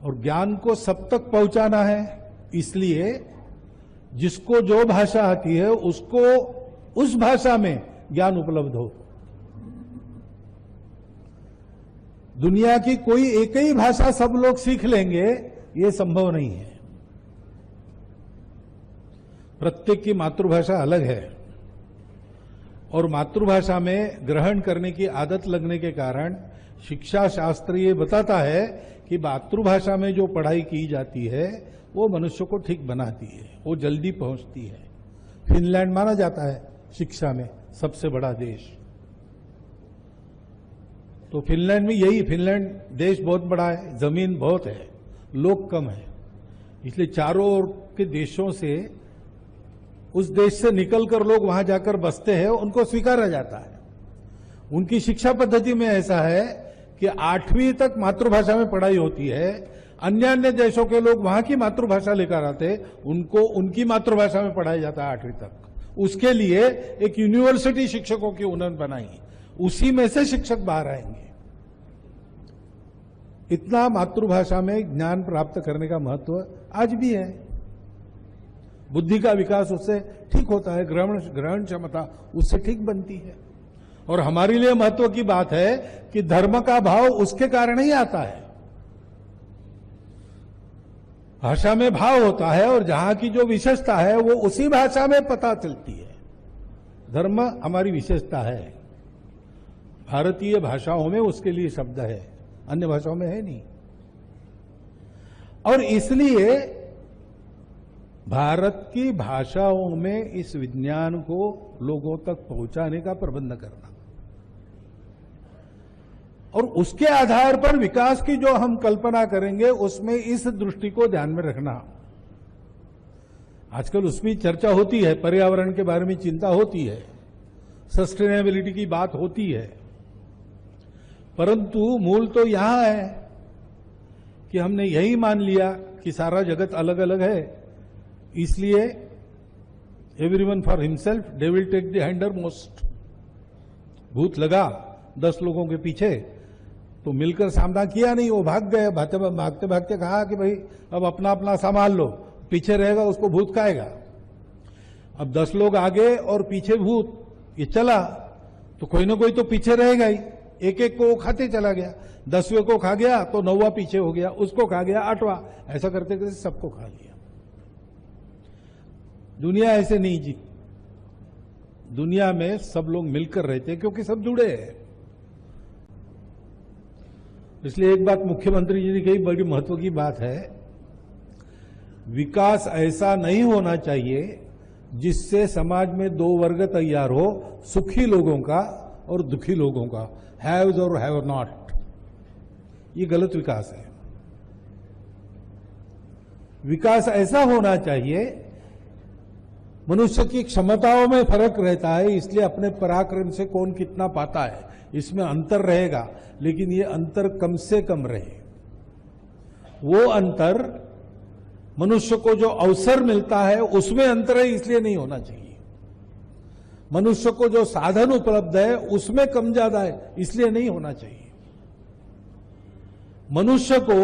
और ज्ञान को सब तक पहुंचाना है, इसलिए जिसको जो भाषा आती है उसको उस भाषा में ज्ञान उपलब्ध हो। दुनिया की कोई एक ही भाषा सब लोग सीख लेंगे, ये संभव नहीं है। प्रत्येक की मातृभाषा अलग है और मातृभाषा में ग्रहण करने की आदत लगने के कारण शिक्षा शास्त्र ये बताता है कि मातृभाषा में जो पढ़ाई की जाती है वो मनुष्य को ठीक बनाती है, वो जल्दी पहुंचती है। फिनलैंड माना जाता है शिक्षा में सबसे बड़ा देश, तो फिनलैंड में यही, फिनलैंड देश बहुत बड़ा है, जमीन बहुत है, लोग कम है, इसलिए चारों ओर के देशों से, उस देश से निकलकर लोग वहां जाकर बसते हैं, उनको स्वीकारा जाता है। उनकी शिक्षा पद्धति में ऐसा है कि 8वीं तक मातृभाषा में पढ़ाई होती है। अन्य देशों के लोग वहां की मातृभाषा लेकर आते, उनको उनकी मातृभाषा में पढ़ाया जाता है 8वीं तक। उसके लिए एक यूनिवर्सिटी शिक्षकों की उन्होंने बनाई, उसी में से शिक्षक बाहर आएंगे। इतना मातृभाषा में ज्ञान प्राप्त करने का महत्व आज भी है। बुद्धि का विकास उससे ठीक होता है, ग्रहण क्षमता उससे ठीक बनती है। और हमारे लिए महत्व की बात है कि धर्म का भाव उसके कारण ही आता है। भाषा में भाव होता है और जहां की जो विशेषता है वो उसी भाषा में पता चलती है। धर्म हमारी विशेषता है, भारतीय भाषाओं में उसके लिए शब्द है, अन्य भाषाओं में है नहीं। और इसलिए भारत की भाषाओं में इस विज्ञान को लोगों तक पहुंचाने का प्रबंध करना और उसके आधार पर विकास की जो हम कल्पना करेंगे उसमें इस दृष्टि को ध्यान में रखना। आजकल उसमें चर्चा होती है, पर्यावरण के बारे में चिंता होती है, सस्टेनेबिलिटी की बात होती है, परंतु मूल तो यहां है कि हमने यही मान लिया कि सारा जगत अलग अलग है, इसलिए everyone for himself, they will take the hindmost. भूत लगा 10 लोगों के पीछे तो मिलकर सामना किया नहीं, वो भाग गए, भागते भागते कहा कि भाई अब अपना अपना संभाल लो, पीछे रहेगा उसको भूत खाएगा। अब 10 लोग आगे और पीछे भूत, ये चला तो कोई ना कोई तो पीछे रहेगा ही, एक एक को वो खाते चला गया, 10वें को खा गया तो 9वां पीछे हो गया, उसको खा गया 8वां, ऐसा करते करते सबको खा लिया। दुनिया ऐसे नहीं जी, दुनिया में सब लोग मिलकर रहते हैं क्योंकि सब जुड़े हैं। इसलिए एक बात मुख्यमंत्री जी ने कही, बड़ी महत्व की बात है, विकास ऐसा नहीं होना चाहिए जिससे समाज में 2 वर्ग तैयार हो, सुखी लोगों का और दुखी लोगों का, हैव्स और हैव नॉट। ये गलत विकास है। विकास ऐसा होना चाहिए, मनुष्य की क्षमताओं में फर्क रहता है, इसलिए अपने पराक्रम से कौन कितना पाता है इसमें अंतर रहेगा, लेकिन ये अंतर कम से कम रहे। वो अंतर मनुष्य को जो अवसर मिलता है उसमें अंतर है, इसलिए नहीं होना चाहिए। मनुष्य को जो साधन उपलब्ध है उसमें कम ज्यादा है, इसलिए नहीं होना चाहिए। मनुष्य को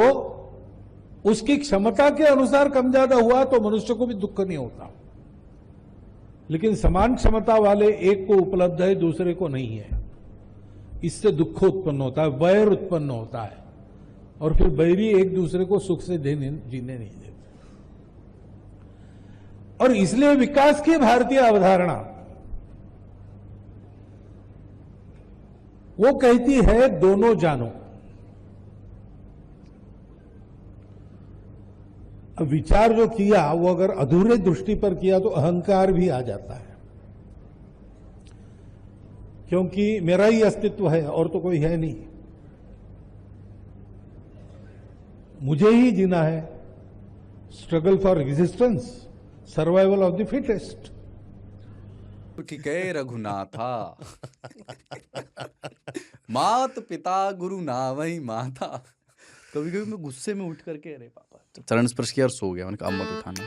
उसकी क्षमता के अनुसार कम ज्यादा हुआ तो मनुष्य को भी दुख नहीं होता, लेकिन समान क्षमता वाले एक को उपलब्ध है, दूसरे को नहीं है, इससे दुख उत्पन्न होता है, वैर उत्पन्न होता है, और फिर बैरी एक दूसरे को सुख से जीने नहीं देते। और इसलिए विकास की भारतीय अवधारणा वो कहती है दोनों जानो। विचार जो किया वो अगर अधूरे दृष्टि पर किया तो अहंकार भी आ जाता है, क्योंकि मेरा ही अस्तित्व है और तो कोई है नहीं, मुझे ही जीना है। Struggle for existence, survival of the fittest. ठीक है रघुनाथा। मात पिता गुरु ना वही माता। कभी कभी मैं गुस्से में उठ करके, अरे पापा, चरण स्पर्श किया और सो गया। मैंने कहा अब मत उठाना।